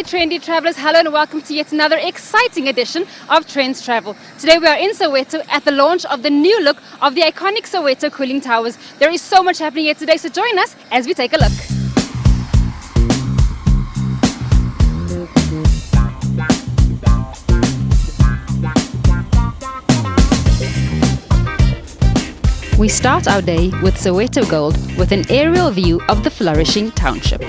trendy travellers, hello and welcome to yet another exciting edition of Trendz Travel. Today we are in Soweto at the launch of the new look of the iconic Soweto cooling towers. There is so much happening here today, so join us as we take a look. We start our day with Soweto Gold with an aerial view of the flourishing township.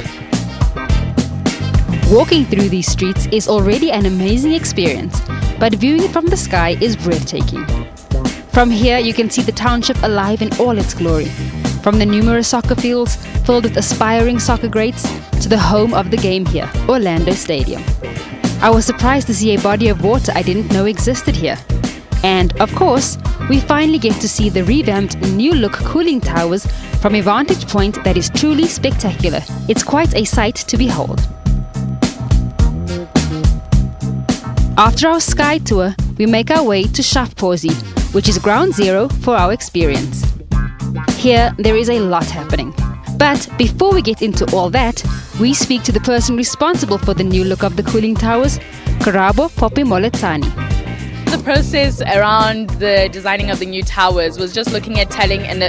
Walking through these streets is already an amazing experience, but viewing it from the sky is breathtaking. From here you can see the township alive in all its glory, from the numerous soccer fields filled with aspiring soccer greats to the home of the game here, Orlando Stadium. I was surprised to see a body of water I didn't know existed here. And, of course, we finally get to see the revamped new look cooling towers from a vantage point that is truly spectacular. It's quite a sight to behold. After our sky tour, we make our way to Shafpozi, which is ground zero for our experience. Here, there is a lot happening. But before we get into all that, we speak to the person responsible for the new look of the cooling towers, Karabo Popimoletsani. The process around the designing of the new towers was just looking at telling an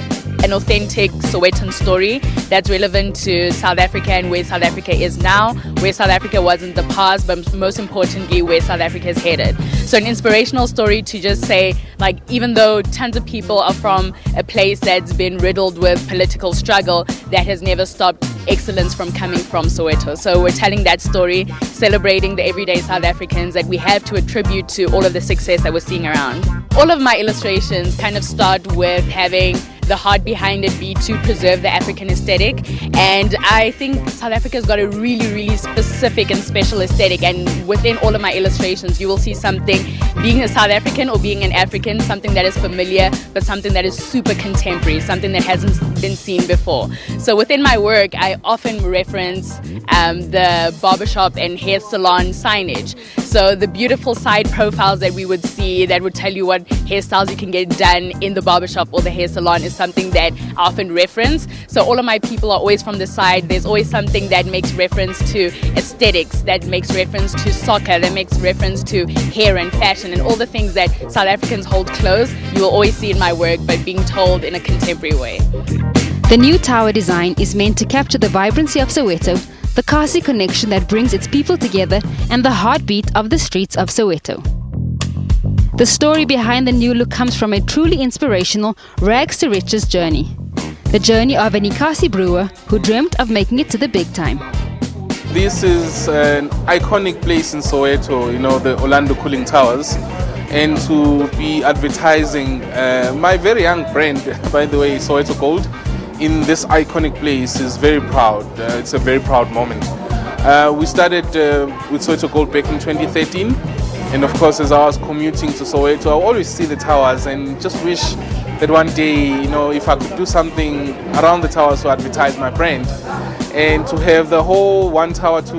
authentic Sowetan story that's relevant to South Africa and where South Africa is now, where South Africa was in the past, but most importantly, where South Africa is headed. So an inspirational story to just say, like, even though tons of people are from a place that's been riddled with political struggle, that has never stopped excellence from coming from Soweto. So we're telling that story, celebrating the everyday South Africans that we have to attribute to all of the success that we're seeing around. All of my illustrations kind of start with having the heart behind it be to preserve the African aesthetic, and I think South Africa's got a really specific and special aesthetic, and within all of my illustrations you will see something, being a South African or being an African, something that is familiar but something that is super contemporary, something that hasn't been seen before. So within my work I often reference the barbershop and hair salon signage. So the beautiful side profiles that we would see that would tell you what hairstyles you can get done in the barbershop or the hair salon is something that I often reference. So all of my people are always from the side. There's always something that makes reference to aesthetics, that makes reference to soccer, that makes reference to hair and fashion, and all the things that South Africans hold close, you will always see in my work, but being told in a contemporary way. The new tower design is meant to capture the vibrancy of Soweto, the Kasi connection that brings its people together, and the heartbeat of the streets of Soweto. The story behind the new look comes from a truly inspirational rags to riches journey. The journey of an Ikasi brewer who dreamt of making it to the big time. This is an iconic place in Soweto, you know, the Orlando Cooling Towers. And to be advertising my very young brand, by the way, Soweto Gold, in this iconic place is very proud. It's a very proud moment. We started with Soweto Gold back in 2013. And of course, as I was commuting to Soweto, I always see the towers and just wish that one day, you know, if I could do something around the towers to advertise my brand. And to have the whole one tower to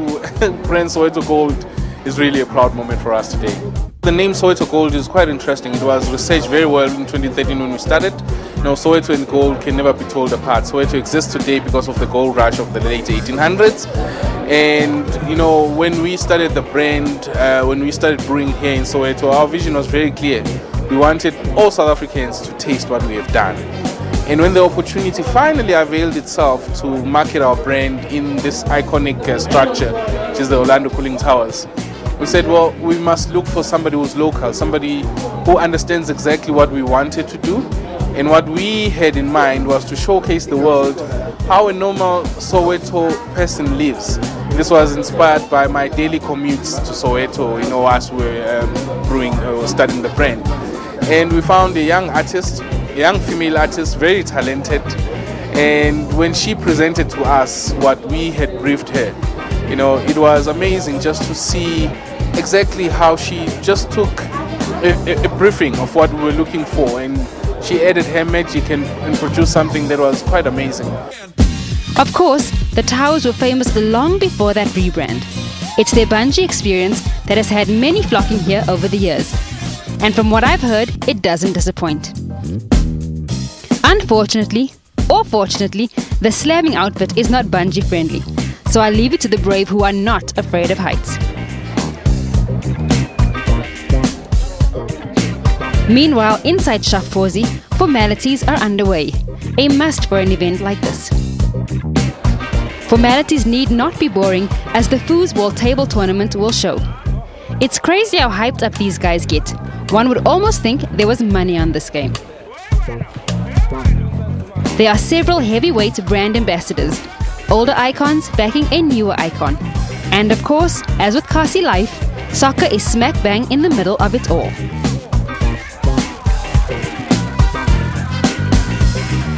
brand Soweto Gold is really a proud moment for us today. The name Soweto Gold is quite interesting. It was researched very well in 2013 when we started. You know, Soweto and gold can never be told apart. Soweto exists today because of the gold rush of the late 1800s. And, you know, when we started the brand, when we started brewing here in Soweto, our vision was very clear. We wanted all South Africans to taste what we have done. And when the opportunity finally availed itself to market our brand in this iconic structure, which is the Orlando Cooling Towers, we said, well, we must look for somebody who's local, somebody who understands exactly what we wanted to do. And what we had in mind was to showcase the world how a normal Soweto person lives. This was inspired by my daily commutes to Soweto, you know, as we were brewing or studying the brand. And we found a young artist, a young female artist, very talented. And when she presented to us what we had briefed her, you know, it was amazing just to see exactly how she just took a briefing of what we were looking for, and she added her magic and produced something that was quite amazing. Of course, the towers were famous long before that rebrand. It's their bungee experience that has had many flocking here over the years. And from what I've heard, it doesn't disappoint. Unfortunately, or fortunately, the slamming outfit is not bungee friendly. So I leave it to the brave who are not afraid of heights. Meanwhile, inside Chef Fozi, formalities are underway. A must for an event like this. Formalities need not be boring, as the Foosball table tournament will show. It's crazy how hyped up these guys get. One would almost think there was money on this game. There are several heavyweight brand ambassadors, older icons backing a newer icon. And of course, as with Kasi life, soccer is smack bang in the middle of it all.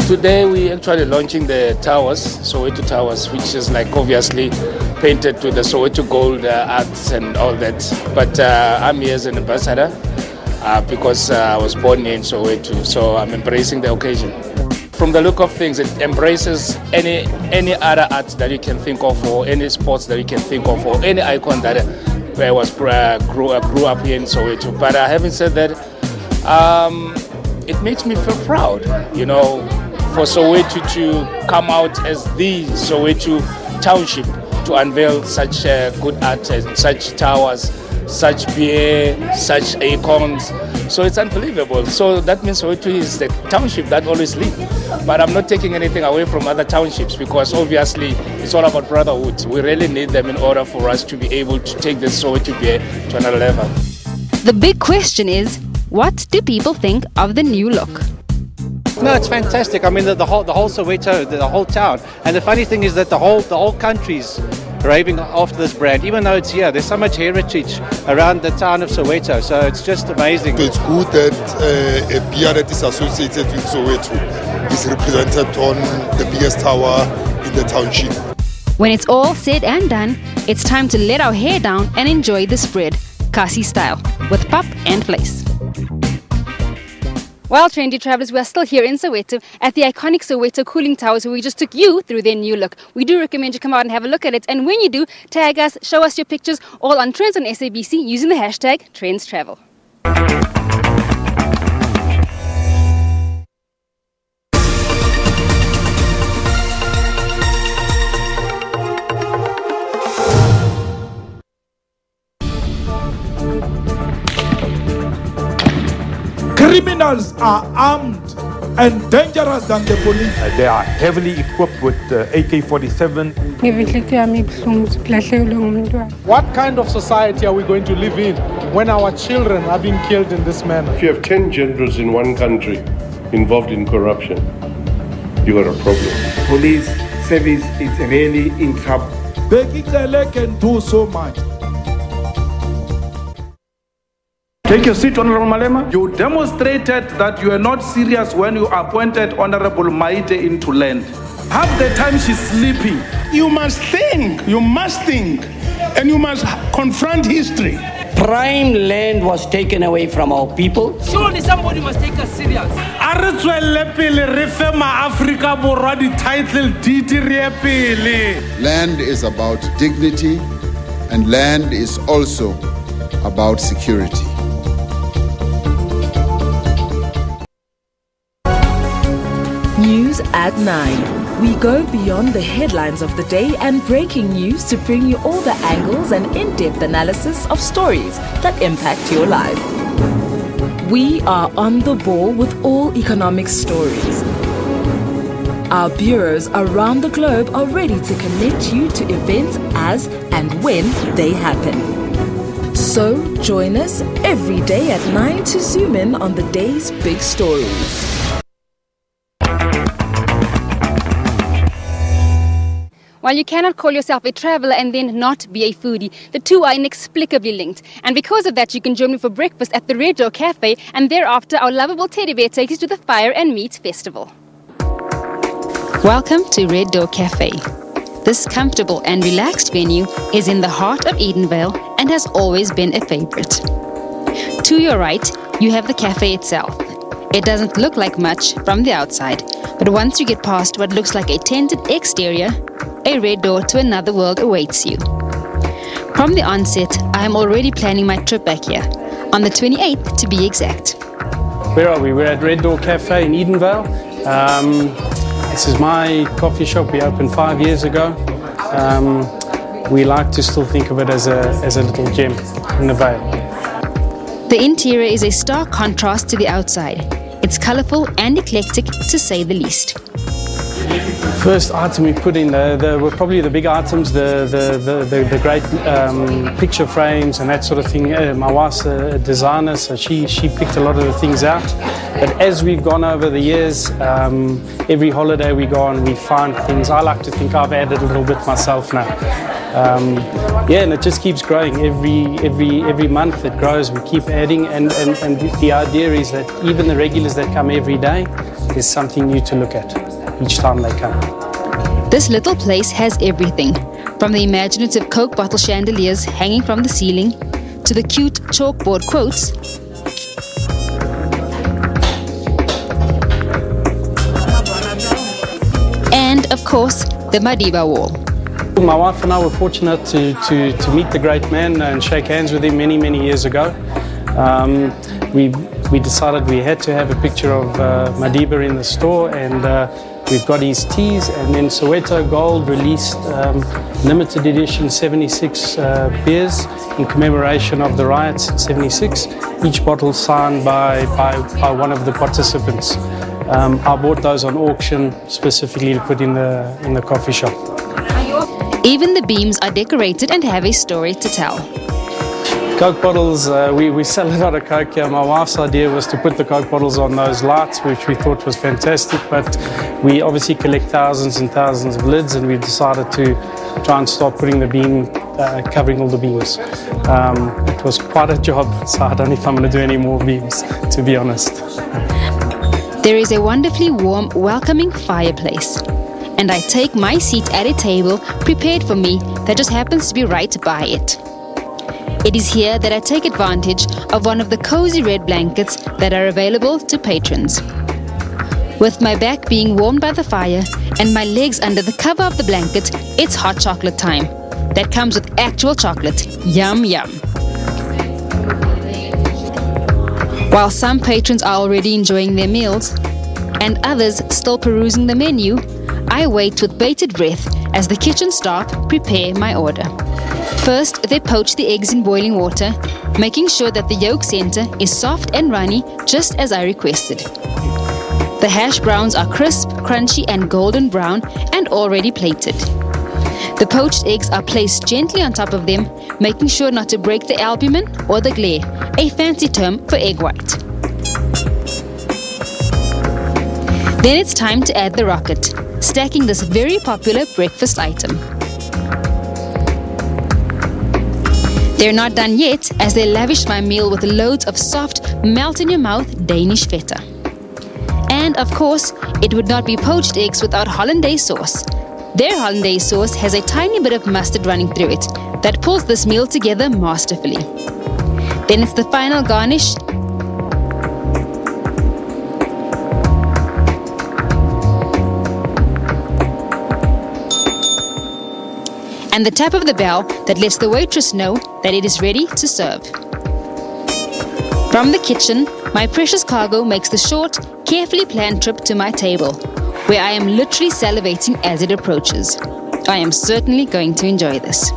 Today we actually launching the towers, Soweto Towers, which is like obviously painted with the Soweto gold arts and all that. But I'm here as an ambassador because I was born here in Soweto, so I'm embracing the occasion. From the look of things, it embraces any other art that you can think of, or any sports that you can think of, or any icon that grew up here in Soweto. But having said that, it makes me feel proud, you know, for Soweto to come out as the Soweto township to unveil such good art and such towers, such beer, such icons. So it's unbelievable. So that means Soweto is the township that always leads. But I'm not taking anything away from other townships, because obviously it's all about brotherhood. We really need them in order for us to be able to take the Soweto beer to another level. The big question is, what do people think of the new look? No, it's fantastic. I mean, the whole Soweto, the whole town. And the funny thing is that the whole country's raving after this brand. Even though it's here, there's so much heritage around the town of Soweto. So it's just amazing. It's good that a beer that is associated with Soweto is represented on the biggest tower in the township. When it's all said and done, it's time to let our hair down and enjoy the spread, Kasi style, with pop and place. Well, trendy travellers, we are still here in Soweto at the iconic Soweto cooling towers, where we just took you through their new look. We do recommend you come out and have a look at it. And when you do, tag us, show us your pictures, all on Trendz on SABC using the hashtag TrendzTravel. Criminals are armed and dangerous than the police. They are heavily equipped with AK-47. What kind of society are we going to live in when our children are being killed in this manner? If you have 10 generals in one country involved in corruption, you got a problem. Police service is really in trouble. Bekitele can do so much. Take your seat, Honorable Malema. You demonstrated that you are not serious when you appointed Honorable Maite into land. Half the time she's sleeping. You must think, and you must confront history. Prime land was taken away from our people. Surely somebody must take us serious. Land is about dignity, and land is also about security. News at 9. We go beyond the headlines of the day and breaking news to bring you all the angles and in-depth analysis of stories that impact your life. We are on the ball with all economic stories. Our bureaus around the globe are ready to connect you to events as and when they happen. So join us every day at 9 to zoom in on the day's big stories. While you cannot call yourself a traveller and then not be a foodie, the two are inexplicably linked. And because of that, you can join me for breakfast at the Red Door Cafe, and thereafter our lovable teddy bear takes you to the Fire and Meat Festival. Welcome to Red Door Cafe. This comfortable and relaxed venue is in the heart of Edenvale and has always been a favourite. To your right, you have the cafe itself. It doesn't look like much from the outside, but once you get past what looks like a tented exterior, a red door to another world awaits you. From the onset, I am already planning my trip back here, on the 28th to be exact. Where are we? We're at Red Door Cafe in Edenvale. This is my coffee shop. We opened 5 years ago. we like to still think of it as a little gem in the Vale. The interior is a stark contrast to the outside. It's colourful and eclectic, to say the least. First item we put in were probably the big items, the great picture frames and that sort of thing. My wife's a designer, so she picked a lot of the things out. But as we've gone over the years, every holiday we go on, we find things. I like to think I've added a little bit myself now. And it just keeps growing. Every month it grows. We keep adding, and the idea is that even the regulars that come every day, there's something new to look at each time they come. This little place has everything, from the imaginative Coke bottle chandeliers hanging from the ceiling to the cute chalkboard quotes, and of course the Madiba wall. My wife and I were fortunate to meet the great man and shake hands with him many years ago. We decided we had to have a picture of Madiba in the store, and we've got his teas, and then Soweto Gold released limited edition 76 beers in commemoration of the riots in 76. Each bottle signed by one of the participants. I bought those on auction specifically to put in the coffee shop. Even the beams are decorated and have a story to tell. Coke bottles, we sell a lot of Coke here. My wife's idea was to put the Coke bottles on those lights, which we thought was fantastic, but we obviously collect thousands and thousands of lids, and we decided to try and start putting the beam, covering all the beams. It was quite a job, so I don't know if I'm going to do any more beams, to be honest. There is a wonderfully warm, welcoming fireplace, and I take my seat at a table prepared for me that just happens to be right by it. It is here that I take advantage of one of the cozy red blankets that are available to patrons. With my back being warmed by the fire and my legs under the cover of the blanket, it's hot chocolate time. That comes with actual chocolate. Yum, yum. While some patrons are already enjoying their meals, and others still perusing the menu, I wait with bated breath as the kitchen staff prepare my order. First, they poach the eggs in boiling water, making sure that the yolk center is soft and runny, just as I requested. The hash browns are crisp, crunchy and golden brown and already plated. The poached eggs are placed gently on top of them, making sure not to break the albumin or the glare, a fancy term for egg white. Then it's time to add the rocket, stacking this very popular breakfast item. They're not done yet, as they lavish my meal with loads of soft, melt-in-your-mouth Danish feta. And of course, it would not be poached eggs without hollandaise sauce. Their hollandaise sauce has a tiny bit of mustard running through it that pulls this meal together masterfully. Then it's the final garnish. And the tap of the bell that lets the waitress know that it is ready to serve. From the kitchen, my precious cargo makes the short, carefully planned trip to my table, where I am literally salivating as it approaches. I am certainly going to enjoy this.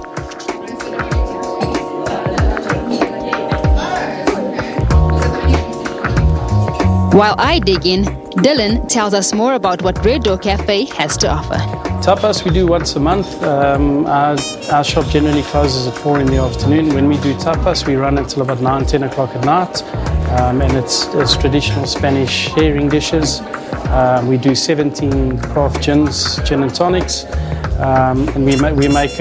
While I dig in, Dylan tells us more about what Red Door Cafe has to offer. Tapas we do once a month. Our shop generally closes at 4 in the afternoon. When we do tapas, we run until about 9, 10 o'clock at night. And it's traditional Spanish sharing dishes. We do 17 craft gins, gin and tonics. And we make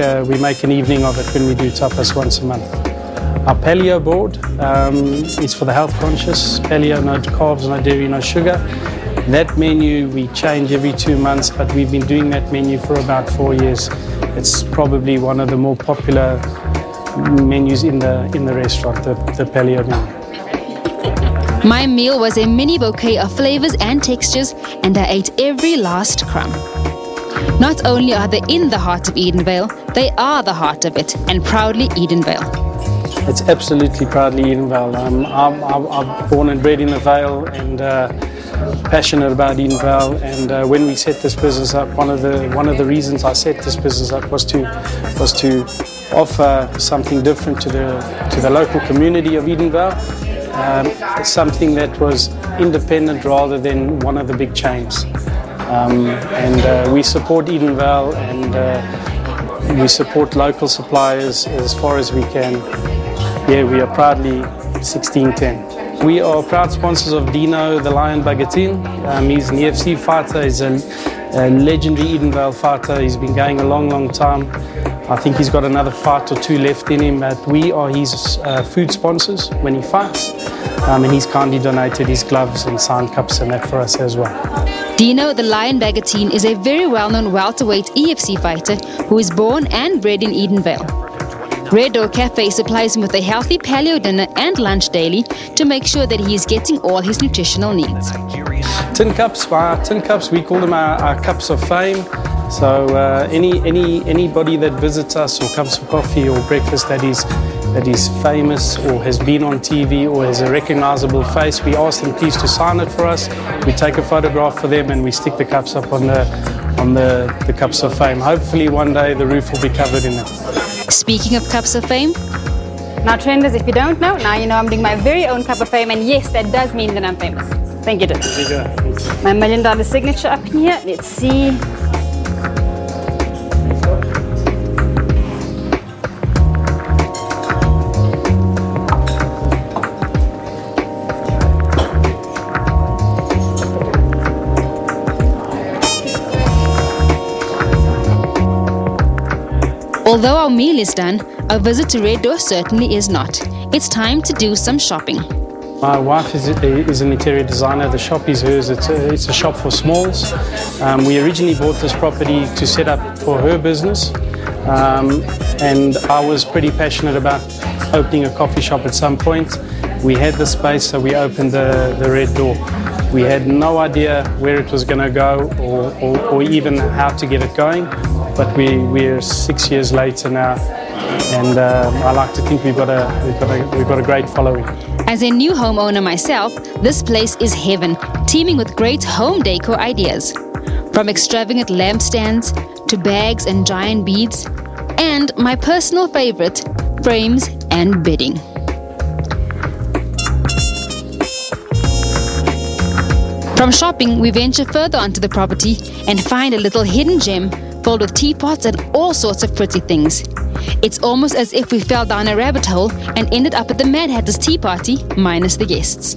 an evening of it when we do tapas once a month. Our paleo board is for the health conscious. Paleo, no carbs, no dairy, no sugar. That menu we change every 2 months, but we've been doing that menu for about 4 years. It's probably one of the more popular menus in the restaurant, the paleo menu. My meal was a mini bouquet of flavors and textures, and I ate every last crumb. Not only are they in the heart of Edenvale, they are the heart of it, and proudly Edenvale. It's absolutely proudly Edenvale. I'm born and bred in the Vale and passionate about Edenvale. And when we set this business up, one of the reasons I set this business up was to offer something different to the local community of Edenvale, something that was independent rather than one of the big chains. We support Edenvale and we support local suppliers as far as we can. Yeah, we are proudly 1610. We are proud sponsors of Dino, the Lion Bagatine. He's an EFC fighter. He's a legendary Edenvale fighter. He's been going a long, long time. I think he's got another fight or two left in him, but we are his food sponsors when he fights. And he's kindly donated his gloves and signed cups and that for us as well. Dino, the Lion Bagatine, is a very well-known welterweight EFC fighter who is born and bred in Edenvale. Red Door Cafe supplies him with a healthy paleo dinner and lunch daily to make sure that he is getting all his nutritional needs. Tin cups, we call them our cups of fame. So anybody that visits us or comes for coffee or breakfast that is famous or has been on TV or has a recognizable face, we ask them please to sign it for us. We take a photograph for them and we stick the cups up on the cups of fame. Hopefully one day the roof will be covered in them. Speaking of cups of fame, now Trendz, if you don't know, now you know I'm doing my very own cup of fame, and yes, that does mean that I'm famous. Thank you, Dylan. My $1 million signature up in here. Let's see. Although our meal is done, our visit to Red Door certainly is not. It's time to do some shopping. My wife is an interior designer. The shop is hers. It's a shop for smalls. We originally bought this property to set up for her business, and I was pretty passionate about opening a coffee shop at some point. We had the space, so we opened the Red Door. We had no idea where it was going to go or even how to get it going. But we're 6 years later now, and I like to think we've got a great following. As a new homeowner myself, this place is heaven, teeming with great home decor ideas. From extravagant lampstands to bags and giant beads, and my personal favorite, frames and bedding. From shopping, we venture further onto the property and find a little hidden gem filled with teapots and all sorts of pretty things. It's almost as if we fell down a rabbit hole and ended up at the Mad Hatter's tea party, minus the guests.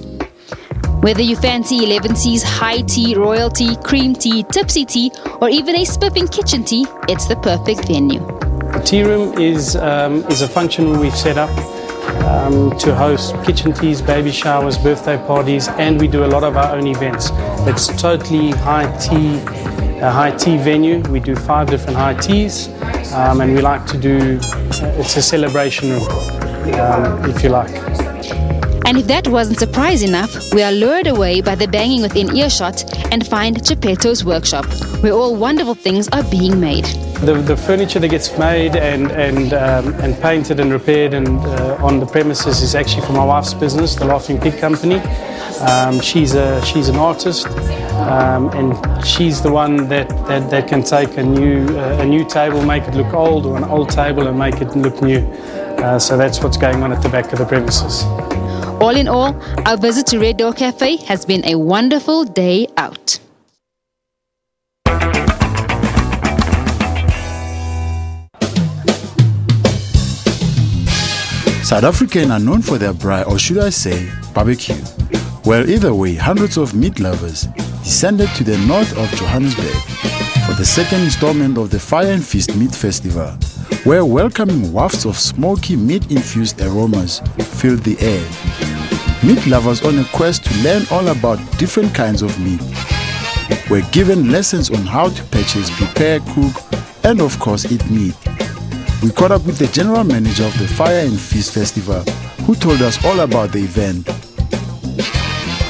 Whether you fancy 11 teas, high tea, royal tea, cream tea, tipsy tea, or even a spiffing kitchen tea, it's the perfect venue. The tea room is a function room we've set up to host kitchen teas, baby showers, birthday parties, and we do a lot of our own events. It's totally a high tea venue. We do 5 different high teas, and we like to do, it's a celebration room, if you like. And if that wasn't surprise enough, we are lured away by the banging within earshot and find Geppetto's workshop, where all wonderful things are being made. The furniture that gets made and painted and repaired on the premises is actually for my wife's business, the Laughing Pig Company. She's an artist, and she's the one that can take a new table, make it look old, or an old table and make it look new. So that's what's going on at the back of the premises. All in all, our visit to Red Door Cafe has been a wonderful day out. South Africans are known for their braai, or should I say, barbecue. Well, either way, hundreds of meat lovers descended to the north of Johannesburg for the second installment of the Fire and Feast Meat Festival, where welcoming wafts of smoky meat-infused aromas filled the air. Meat lovers on a quest to learn all about different kinds of meat were given lessons on how to purchase, prepare, cook, and of course eat meat. We caught up with the general manager of the Fire and Feast Festival, who told us all about the event.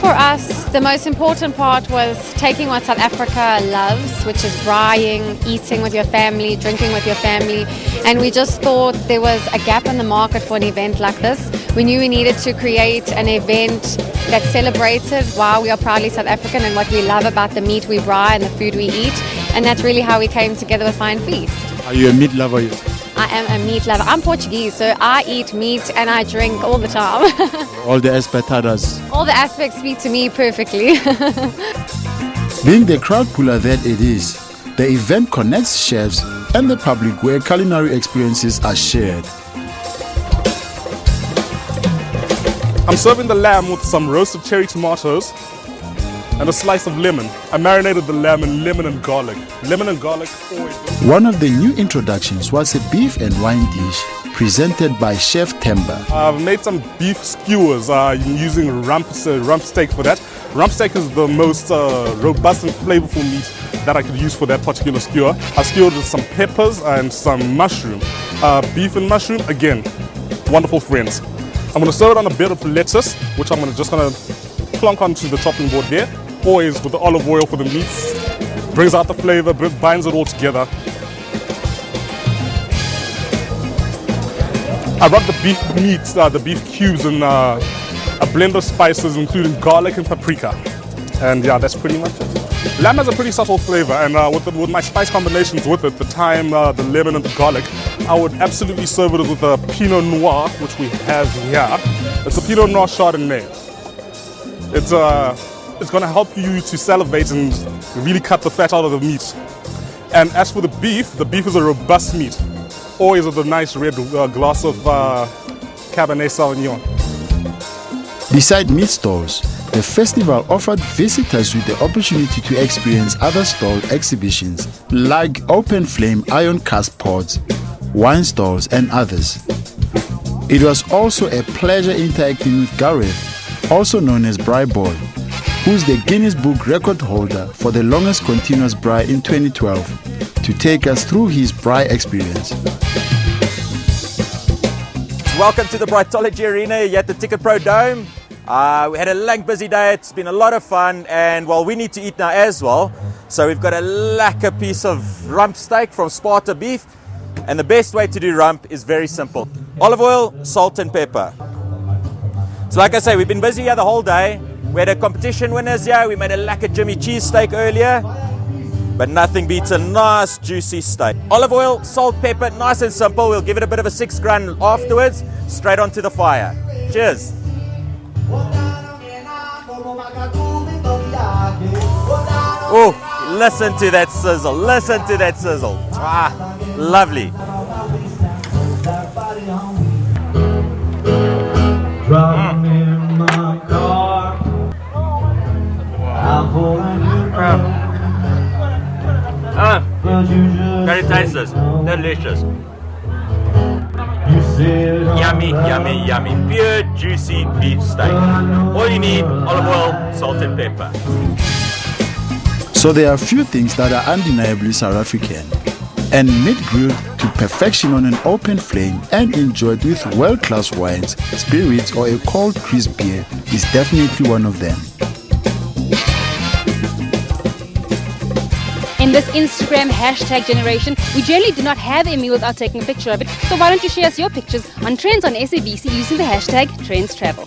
for us, the most important part was taking what South Africa loves, which is braaiing, eating with your family, drinking with your family. And we just thought there was a gap in the market for an event like this. We knew we needed to create an event that celebrated why we are proudly South African and what we love about the meat we braai and the food we eat. And that's really how we came together with Fine Feast. Are you a meat lover yourself? I am a meat lover. I'm Portuguese, so I eat meat and I drink all the time. All the espetadas. All the aspects speak to me perfectly. Being the crowd puller that it is, the event connects chefs and the public where culinary experiences are shared. I'm serving the lamb with some roasted cherry tomatoes and a slice of lemon. I marinated the lamb in lemon and garlic. Lemon and garlic always. One of the new introductions was a beef and wine dish presented by Chef Temba. I've made some beef skewers using rump steak for that. Rump steak is the most robust and flavorful meat that I could use for that particular skewer. I skewered with some peppers and some mushroom. Beef and mushroom, again, wonderful friends. I'm going to serve it on a bit of lettuce, which I'm just going to plonk onto the chopping board there. Always with the olive oil for the meats. Brings out the flavor, binds it all together. I rub the beef meats, the beef cubes in a blend of spices including garlic and paprika. And yeah, that's pretty much it. Lamb has a pretty subtle flavor, and with my spice combinations with it, the thyme, the lemon and the garlic, I would absolutely serve it with a Pinot Noir, which we have here. It's a Pinot Noir Chardonnay. It's going to help you to salivate and really cut the fat out of the meat. And as for the beef is a robust meat. Always with a nice red glass of Cabernet Sauvignon. Beside meat stalls, the festival offered visitors with the opportunity to experience other stall exhibitions like open flame iron cast pots, wine stalls and others. It was also a pleasure interacting with Gareth, also known as Braai Boy, who's the Guinness Book record holder for the longest continuous braai in 2012, to take us through his braai experience. Welcome to the Brightology Arena here at the Ticket Pro Dome. We had a long busy day, it's been a lot of fun, and well, we need to eat now as well. So we've got a lekker piece of rump steak from Sparta beef, and the best way to do rump is very simple. Olive oil, salt and pepper. So like I say, we've been busy here the whole day. We had a competition winners here. We made a lekker Jimmy cheese steak earlier, but nothing beats a nice juicy steak. Olive oil, salt, pepper, nice and simple. We'll give it a bit of a 6 gram afterwards, straight onto the fire. Cheers. Oh, listen to that sizzle, listen to that sizzle. Ah, lovely. Very tasteless, delicious. Yummy, yummy, yummy. Pure, juicy beef steak. All you need, olive oil, salt and pepper. So there are a few things that are undeniably South African. And meat grilled to perfection on an open flame and enjoyed with world-class wines, spirits or a cold crisp beer is definitely one of them. In this Instagram hashtag generation, we generally do not have a meal without taking a picture of it, so why don't you share us your pictures on Trendz on SABC using the hashtag TrendzTravel.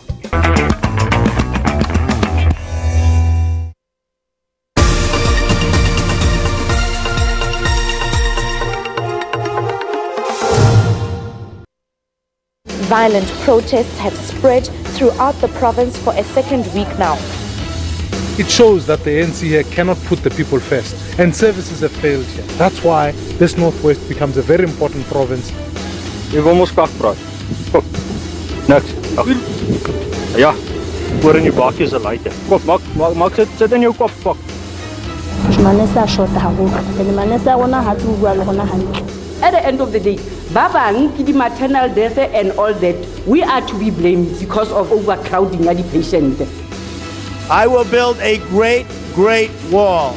Violent protests have spread throughout the province for a second week now. It shows that the ANC here cannot put the people first, and services have failed here. That's why this Northwest becomes a very important province. Jy wil mos kak praat. Kom. Niks. Ja. Hoor in jou bakkie is 'n laaitjie. Kom, maak sit in jou kop, fok. At the end of the day, Babang, the maternal death and all that, we are to be blamed because of overcrowding of the patient. I will build a great, great wall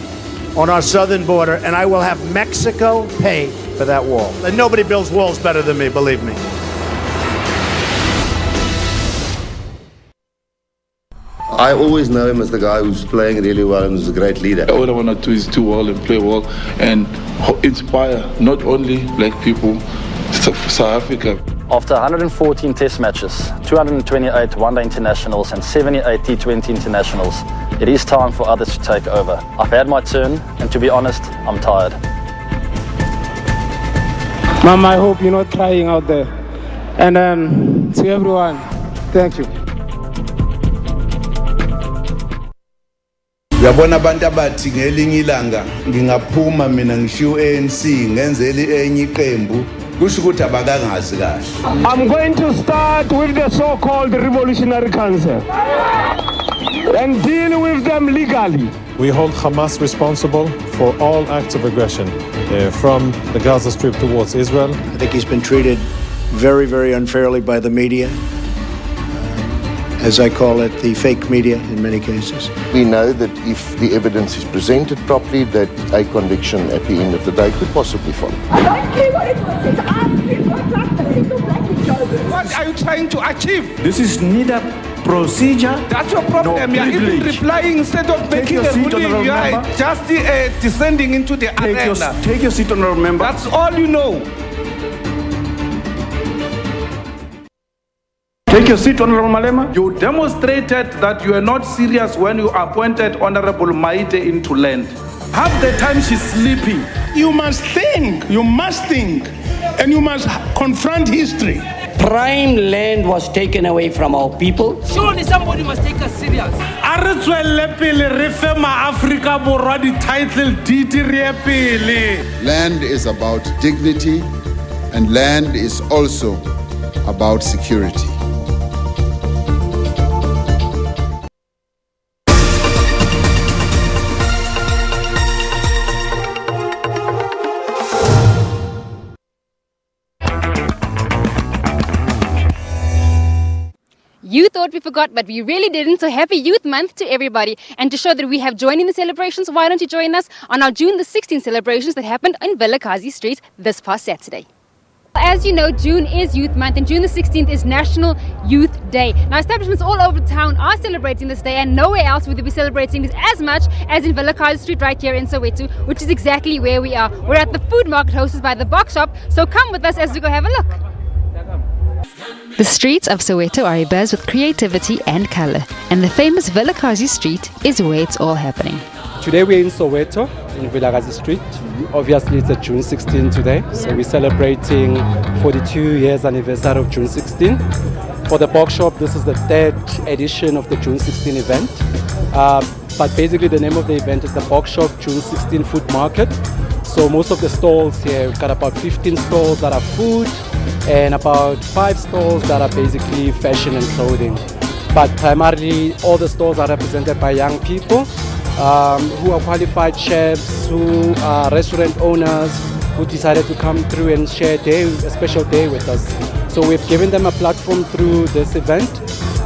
on our southern border, and I will have Mexico pay for that wall. And nobody builds walls better than me, believe me. I always know him as the guy who's playing really well and is a great leader. All I want to do is do well and play well and inspire not only black people, South Africa. After 114 test matches, 228 one-day internationals and 78 T20 internationals, it is time for others to take over. I've had my turn, and to be honest, I'm tired. Mom, I hope you're not crying out there. And then to everyone, thank you. Yabona abantu abathi ngelinye ilanga ngingaphuma mina ngishiyo ANC ngenzeli enye iqembu kusho ukuthi abakangazi kahle. I'm going to start with the so-called Revolutionary Council and deal with them legally. We hold Hamas responsible for all acts of aggression from the Gaza Strip towards Israel. I think he's been treated very, very unfairly by the media. As I call it, the fake media in many cases. We know that if the evidence is presented properly, that a conviction at the end of the day could possibly follow. I don't care what it was. It's what are you trying to achieve? This is neither procedure. That's your problem. No, you are even replying instead of making a ruling. You are just descending into the arena. Take your seat, honorable member. That's all you know. Take your seat, Honorable Malema. You demonstrated that you are not serious when you appointed Honorable Maite into land. Half the time she's sleeping. You must think, and you must confront history. Prime land was taken away from our people. Surely somebody must take us serious. Land is about dignity, and land is also about security. You thought we forgot, but we really didn't. So happy Youth Month to everybody. And to show that we have joined in the celebrations, why don't you join us on our June the 16th celebrations that happened in Vilakazi Street this past Saturday. As you know, June is Youth Month and June the 16th is National Youth Day. Now, establishments all over town are celebrating this day, and nowhere else will they be celebrating this as much as in Vilakazi Street right here in Soweto, which is exactly where we are. We're at the food market hosted by the Box Shop, so come with us as we go have a look. The streets of Soweto are abuzz with creativity and colour, and the famous Vilakazi Street is where it's all happening. Today we're in Soweto, in Vilakazi Street. Obviously it's a June 16 today, so we're celebrating 42 years anniversary of June 16. For the Box Shop, this is the third edition of the June 16 event. But basically the name of the event is the Box Shop June 16 Food Market. So most of the stalls here, we've got about 15 stalls that are food and about 5 stalls that are basically fashion and clothing. But primarily all the stalls are represented by young people who are qualified chefs, who are restaurant owners, who decided to come through and share a special day with us. So we've given them a platform through this event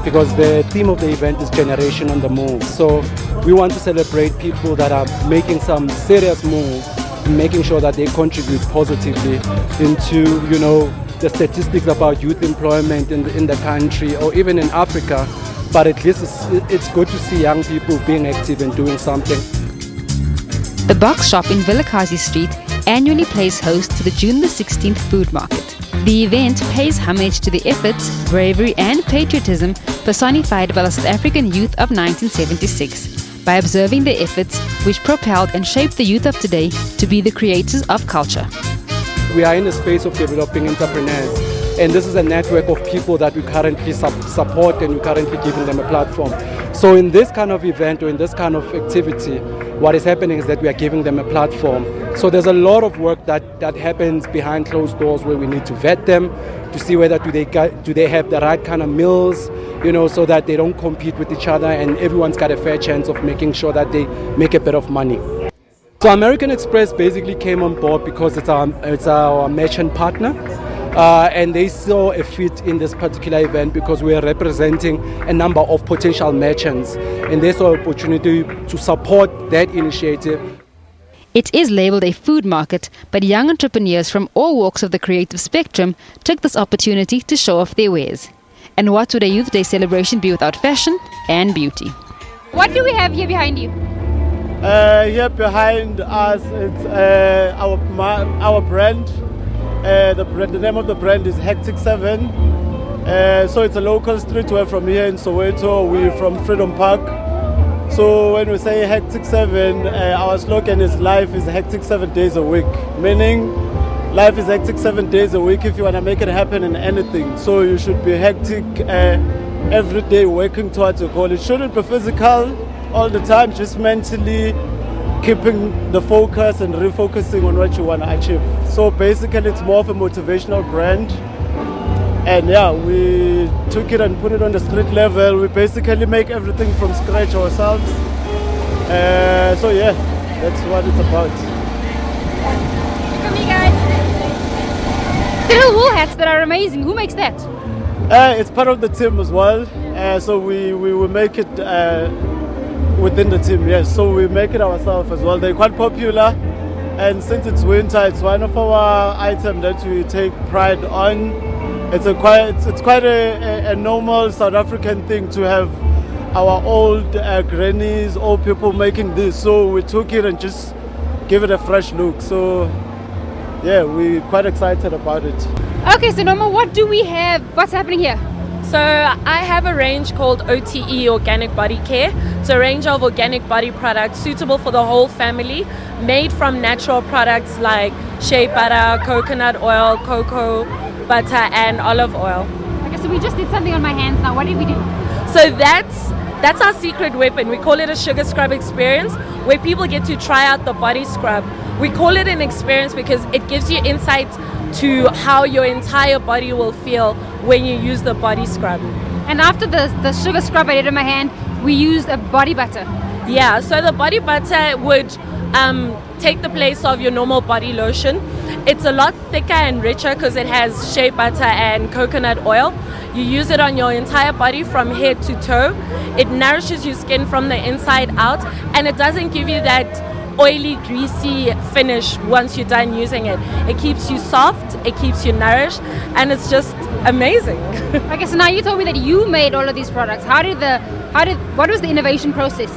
because the theme of the event is Generation on the Move. So we want to celebrate people that are making some serious moves, making sure that they contribute positively into, you know, the statistics about youth employment in the country or even in Africa. But at least it's good to see young people being active and doing something. The Box Shop in Vilakazi Street annually plays host to the June the 16th food market. The event pays homage to the efforts, bravery and patriotism personified by the South African youth of 1976 by observing their efforts which propelled and shaped the youth of today to be the creators of culture. We are in the space of developing entrepreneurs, and this is a network of people that we currently support, and we're currently giving them a platform. So in this kind of event or in this kind of activity, what is happening is that we are giving them a platform. So there's a lot of work that happens behind closed doors where we need to vet them to see whether do they have the right kind of meals, you know, so that they don't compete with each other and everyone's got a fair chance of making sure that they make a bit of money. So American Express basically came on board because it's our merchant partner. And they saw a fit in this particular event because we are representing a number of potential merchants, and they saw an opportunity to support that initiative. It is labelled a food market, but young entrepreneurs from all walks of the creative spectrum took this opportunity to show off their wares. And what would a Youth Day celebration be without fashion and beauty? What do we have here behind you? Here behind us, it's our brand. The name of the brand is Hectic 7. So it's a local streetwear from here in Soweto. We're from Freedom Park. So when we say Hectic 7, our slogan is life is hectic 7 days a week. Meaning life is hectic 7 days a week if you want to make it happen in anything. So you should be hectic every day working towards your goal. It shouldn't be physical all the time, just mentally keeping the focus and refocusing on what you want to achieve. So basically it's more of a motivational brand. And yeah, we took it and put it on the street level. We basically make everything from scratch ourselves. So yeah, that's what it's about. Look at me, guys. The little wool hats that are amazing. Who makes that? It's part of the team as well. So we will make it within the team, yes. So we make it ourselves as well. They're quite popular. And since it's winter, it's one of our items that we take pride on. It's quite a normal South African thing to have our old grannies, old people making this. So we took it and just give it a fresh look. So yeah, we're quite excited about it. Okay, so Norma, what do we have? What's happening here? So I have a range called OTE, Organic Body Care. It's a range of organic body products suitable for the whole family, made from natural products like shea butter, coconut oil, cocoa butter and olive oil. Okay, so we just did something on my hands now. What did we do? So that's our secret weapon. We call it a sugar scrub experience, where people get to try out the body scrub. We call it an experience because it gives you insight to how your entire body will feel when you use the body scrub. And after the sugar scrub I did on my hand, we used a body butter. Yeah, so the body butter would take the place of your normal body lotion. It's a lot thicker and richer because it has shea butter and coconut oil. You use it on your entire body from head to toe. It nourishes your skin from the inside out, and it doesn't give you that oily, greasy finish once you're done using it. It keeps you soft, it keeps you nourished, and it's just amazing. Okay, so now you told me that you made all of these products. What was the innovation process?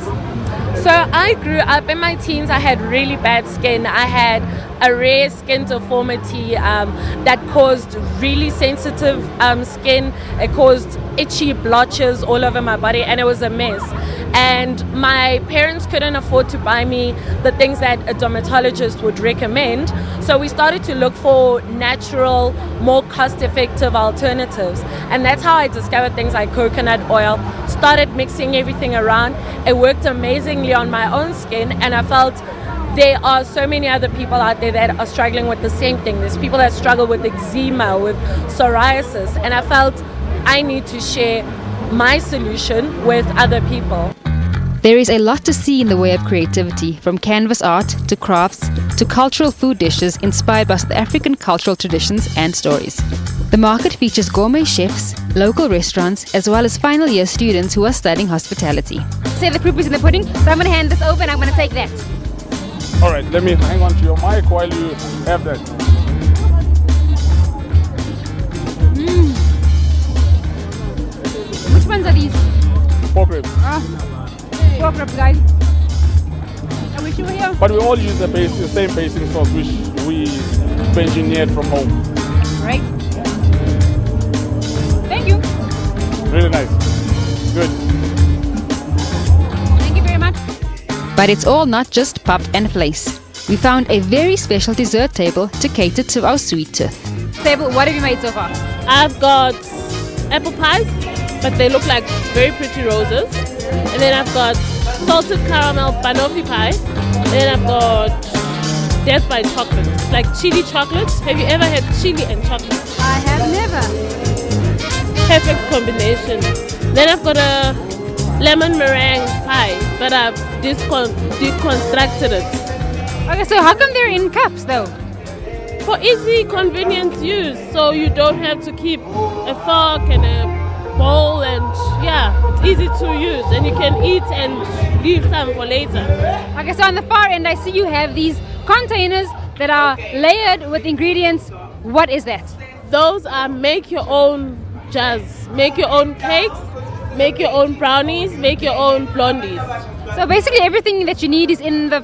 So I grew up in my teens. I had really bad skin. I had a rare skin deformity that caused really sensitive skin. It caused itchy blotches all over my body, and it was a mess. And my parents couldn't afford to buy me the things that a dermatologist would recommend. So we started to look for natural, more cost-effective alternatives. And that's how I discovered things like coconut oil. Started mixing everything around. It worked amazingly on my own skin, and I felt there are so many other people out there that are struggling with the same thing. There's people that struggle with eczema, with psoriasis, and I felt I need to share my solution with other people. There is a lot to see in the way of creativity, from canvas art to crafts to cultural food dishes inspired by South African cultural traditions and stories. The market features gourmet chefs, local restaurants, as well as final year students who are studying hospitality. Say the proof is in the pudding, so I'm going to hand this over and I'm going to take that. All right, let me hang on to your mic while you have that. Which ones are these? Pork ribs. Pork ribs, guys. I wish you were here. But we all use the same basing sauce, which we engineered from home. Right. Thank you. Really nice. Good. Thank you very much. But it's all not just pup and place. We found a very special dessert table to cater to our sweet tooth. Table, what have you made so far? I've got apple pies, but they look like very pretty roses. And then I've got salted caramel banoffee pie. Then I've got death by chocolate, like chili chocolate. Have you ever had chili and chocolate? I have never. Perfect combination. Then I've got a lemon meringue pie, but I've deconstructed it. Okay, so how come they're in cups though? For easy, convenient use, so you don't have to keep a fork and a bowl, and yeah, it's easy to use, and you can eat and leave some for later. Okay, so on the far end I see you have these containers that are layered with ingredients. What is that? Those are make your own jars, make your own cakes, make your own brownies, make your own blondies. So basically everything that you need is in the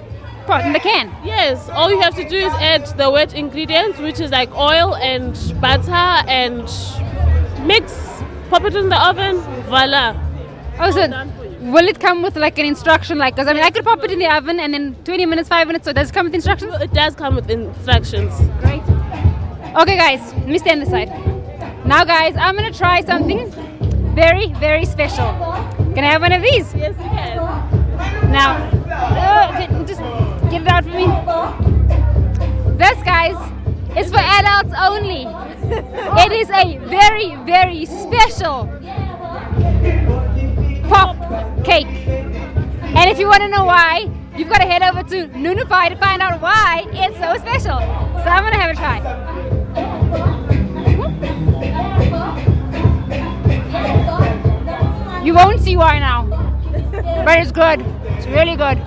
pot, in the can? Yes, all you have to do is add the wet ingredients, which is like oil and butter, and mix, pop it in the oven, voila. Oh, so will it come with like an instruction? Like, because I mean, I could pop it in the oven and then 20 minutes, 5 minutes, so does it come with instructions? It does come with instructions. Great. Okay guys, let me stand this side. Now guys, I'm going to try something very, very special. Can I have one of these? Yes, you can. Now, just get it out for me. This, guys, is for adults only. It is a very, very special pop cake. And if you want to know why, you've got to head over to Nunupie to find out why it's so special. So I'm going to have a try. You won't see why now, but it's good. It's really good.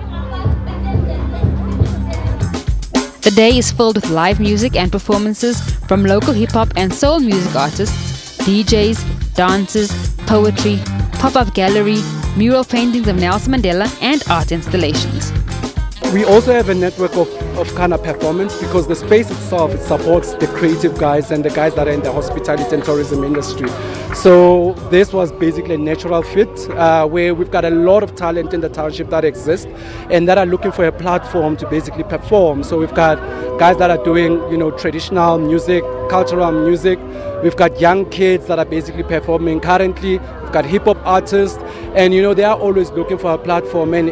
The day is filled with live music and performances from local hip-hop and soul music artists, DJs, dancers, poetry, pop-up gallery, mural paintings of Nelson Mandela, and art installations. We also have a network of kind of performance, because the space itself, it supports the creative guys and the guys that are in the hospitality and tourism industry. So this was basically a natural fit where we've got a lot of talent in the township that exist and that are looking for a platform to basically perform. So we've got guys that are doing, traditional music, cultural music. We've got young kids that are basically performing currently. We've got hip hop artists, and they are always looking for a platform, and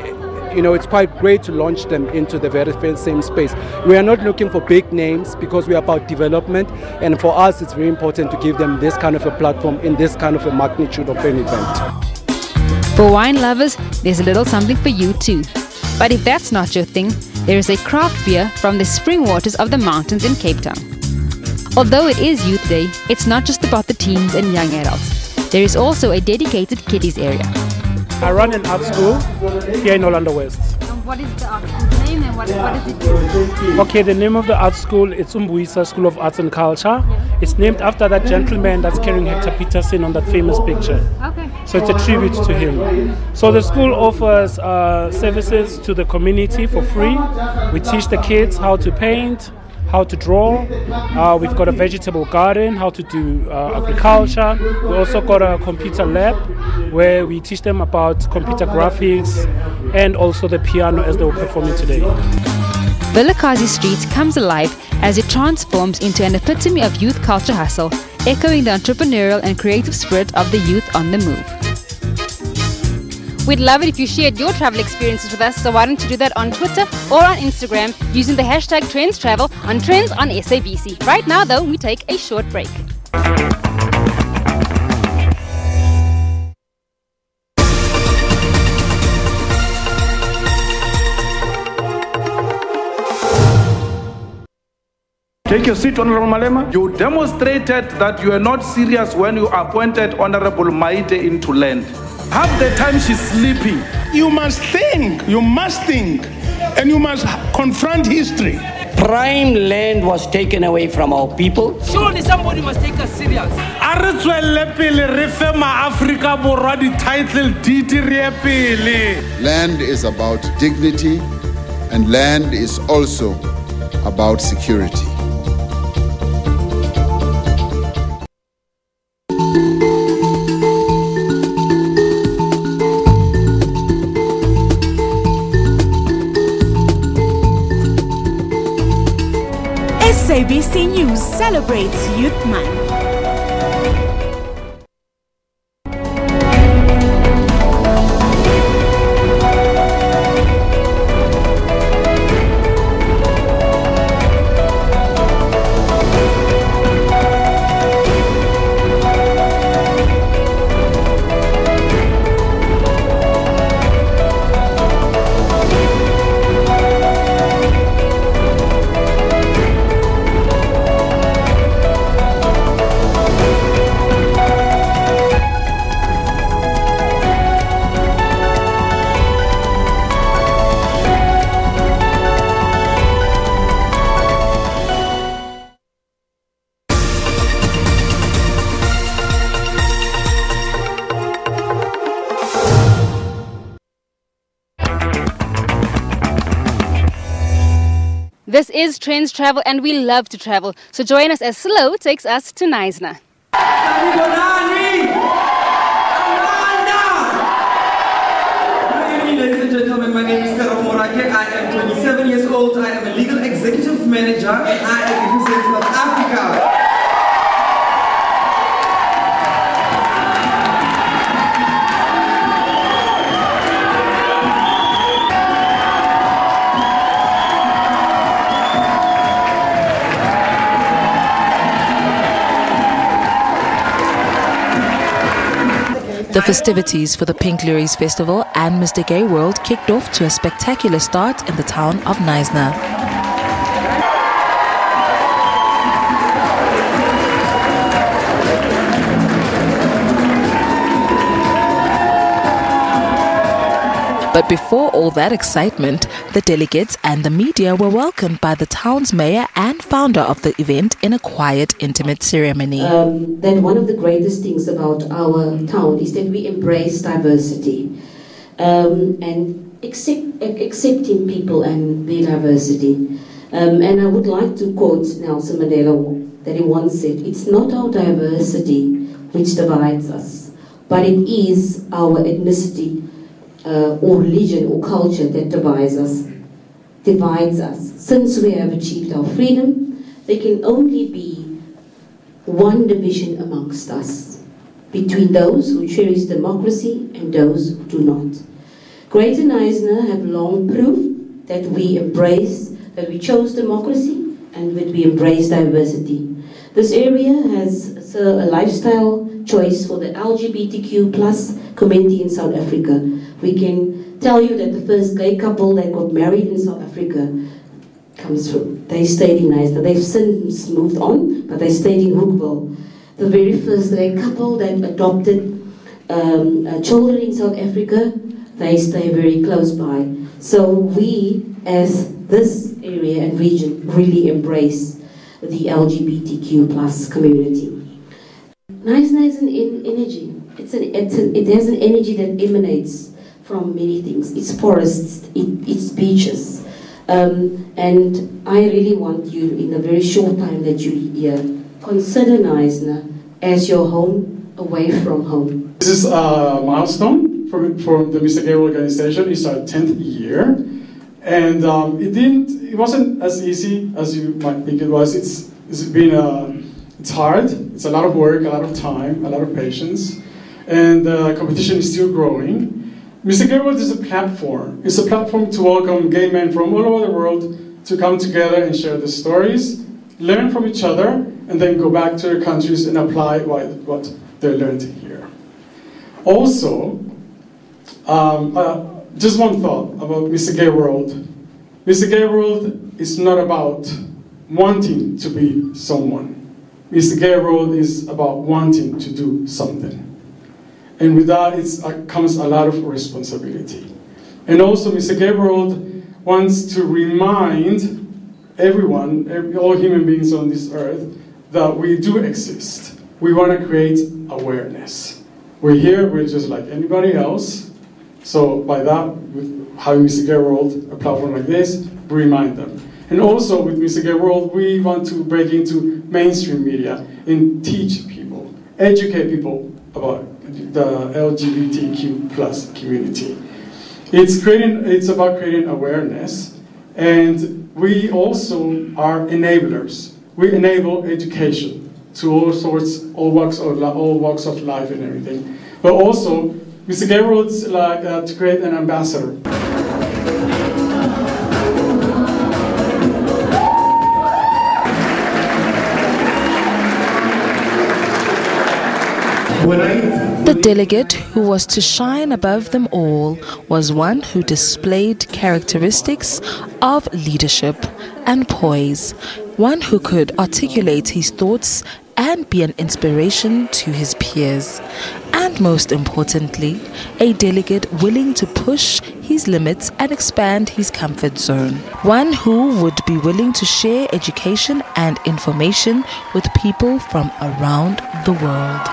it's quite great to launch them into the very same space. We are not looking for big names because we are about development, and for us it's very important to give them this kind of a platform in this kind of a magnitude of an event. For wine lovers, there's a little something for you too. But if that's not your thing, there is a craft beer from the spring waters of the mountains in Cape Town. Although it is Youth Day, it's not just about the teens and young adults. There is also a dedicated kiddies area. I run an art school here in Orlando West. And what is the art school's name and what does it do? Okay, the name of the art school is Umbuisa School of Arts and Culture. Yeah. It's named after that gentleman that's carrying Hector Peterson on that famous picture. Okay. So it's a tribute to him. So the school offers services to the community for free. We teach the kids how to paint, how to draw. We've got a vegetable garden, how to do agriculture. We also got a computer lab where we teach them about computer graphics and also the piano as they were performing today. Vilakazi Street comes alive as it transforms into an epitome of youth culture hustle, echoing the entrepreneurial and creative spirit of the youth on the move. We'd love it if you shared your travel experiences with us, so why don't you do that on Twitter or on Instagram using the hashtag TrendzTravel on Trendz on SABC. Right now though, we take a short break. Take your seat, Honorable Malema. You demonstrated that you are not serious when you appointed Honorable Maite into land. Half the time she's sleeping. You must think, and you must confront history. Prime land was taken away from our people. Surely somebody must take us serious. Land is about dignity, and land is also about security. SABC News celebrates Youth Month. This is Trendz Travel, and we love to travel. So join us as Slow takes us to Knysna. Ladies and gentlemen, my name is Karol Morake. I am 27 years old. I am a legal executive manager, and I represent South Africa. The festivities for the Pink Lilies Festival and Mr. Gay World kicked off to a spectacular start in the town of Knysna. But before all that excitement, the delegates and the media were welcomed by the town's mayor and founder of the event in a quiet, intimate ceremony. That one of the greatest things about our town is that we embrace diversity and accepting people and their diversity. And I would like to quote Nelson Mandela that he once said, "It's not our diversity which divides us, but it is our ethnicity or religion or culture that divides us. Since we have achieved our freedom, there can only be one division amongst us, between those who cherish democracy and those who do not. Greater Knysna have long proved that we chose democracy and that we embrace diversity. This area has a lifestyle choice for the LGBTQ plus community in South Africa. We can tell you that the first gay couple that got married in South Africa they stayed in Knysna. They've since moved on, but they stayed in Hoekville. The very first gay couple that adopted children in South Africa, they stay very close by. So we, as this area and region, really embrace the LGBTQ plus community. Knysna is an energy. It has an energy that emanates from many things. It's forests, it's beaches. And I really want you, in a very short time that you're here, consider Knysna as your home, away from home. This is a milestone from the Mr. Gay organization. It's our 10th year. And it wasn't as easy as you might think it was. It's hard. It's a lot of work, a lot of time, a lot of patience. And competition is still growing. Mr. Gay World is a platform. It's a platform to welcome gay men from all over the world to come together and share their stories, learn from each other, and then go back to their countries and apply what they learned here. Also, just one thought about Mr. Gay World. Mr. Gay World is not about wanting to be someone. Mr. Gay World is about wanting to do something. And with that, comes a lot of responsibility. And also, Mr. Gay World wants to remind everyone, all human beings on this earth, that we do exist. We want to create awareness. We're here, we're just like anybody else. So by that, with having Mr. Gay World, a platform like this, we remind them. And also with Mr. Gay World, we want to break into mainstream media and teach people, educate people about the LGBTQ plus community. It's about creating awareness, and we also are enablers. We enable education to all walks of life and everything. But also, Mr. Gay World is like to create an ambassador. The delegate who was to shine above them all was one who displayed characteristics of leadership and poise, one who could articulate his thoughts and be an inspiration to his peers, and most importantly, a delegate willing to push his limits and expand his comfort zone, one who would be willing to share education and information with people from around the world.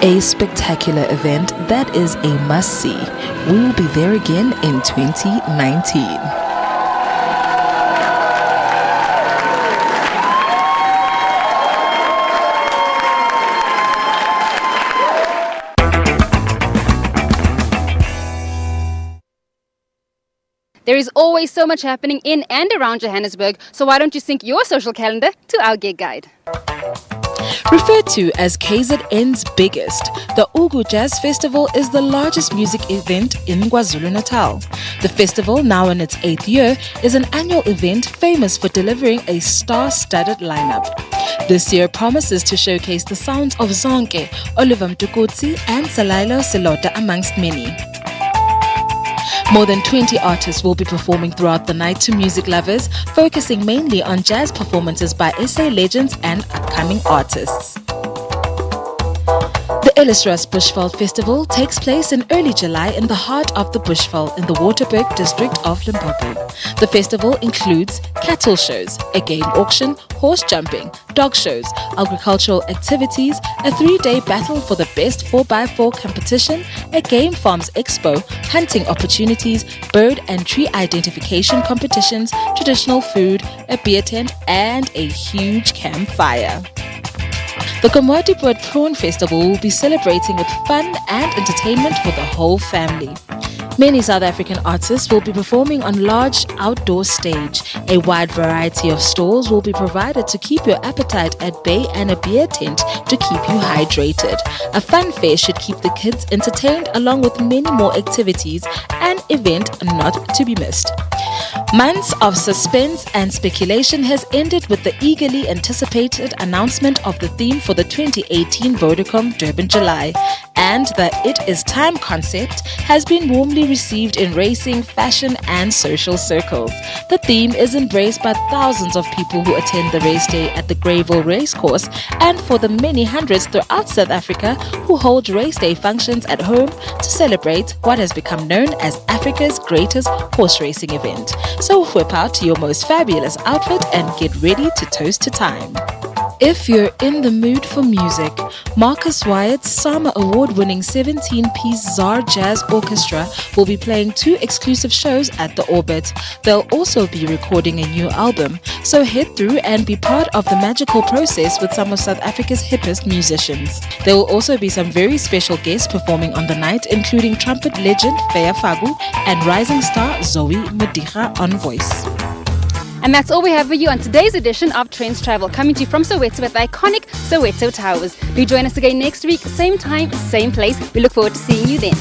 A spectacular event that is a must-see. We will be there again in 2019. There is always so much happening in and around Johannesburg, so why don't you sync your social calendar to our gig guide? Referred to as KZN's biggest, the Ugu Jazz Festival is the largest music event in KwaZulu-Natal. The festival, now in its 8th year, is an annual event famous for delivering a star-studded lineup. This year promises to showcase the sounds of Zonke, Oliver Mtukudzi and Salailo Selota amongst many. More than 20 artists will be performing throughout the night to music lovers, focusing mainly on jazz performances by SA legends and upcoming artists. The Illustris Bushveld Festival takes place in early July in the heart of the Bushveld in the Waterberg district of Limpopo. The festival includes cattle shows, a game auction, horse jumping, dog shows, agricultural activities, a 3-day battle for the best 4x4 competition, a game farms expo, hunting opportunities, bird and tree identification competitions, traditional food, a beer tent, and a huge campfire. The Komotipot Prawn Festival will be celebrating with fun and entertainment for the whole family. Many South African artists will be performing on large outdoor stage. A wide variety of stalls will be provided to keep your appetite at bay and a beer tent to keep you hydrated. A fun fair should keep the kids entertained along with many more activities, an event not to be missed. Months of suspense and speculation has ended with the eagerly anticipated announcement of the theme for the 2018 Vodacom Durban July, and the It Is Time concept has been warmly received in racing, fashion and social circles. The theme is embraced by thousands of people who attend the race day at the Greyville Racecourse and for the many hundreds throughout South Africa who hold race day functions at home to celebrate what has become known as Africa's greatest horse racing event. So whip out your most fabulous outfit and get ready to toast to time. If you're in the mood for music, Marcus Wyatt's Sama Award-winning 17-piece Czar Jazz Orchestra will be playing 2 exclusive shows at the Orbit. They'll also be recording a new album, so head through and be part of the magical process with some of South Africa's hippest musicians. There will also be some very special guests performing on the night, including trumpet legend Feya Fagu and rising star Zoe Modiga on voice. And that's all we have for you on today's edition of Trendz Travel, coming to you from Soweto at the iconic Soweto Towers. Do join us again next week, same time, same place. We look forward to seeing you then.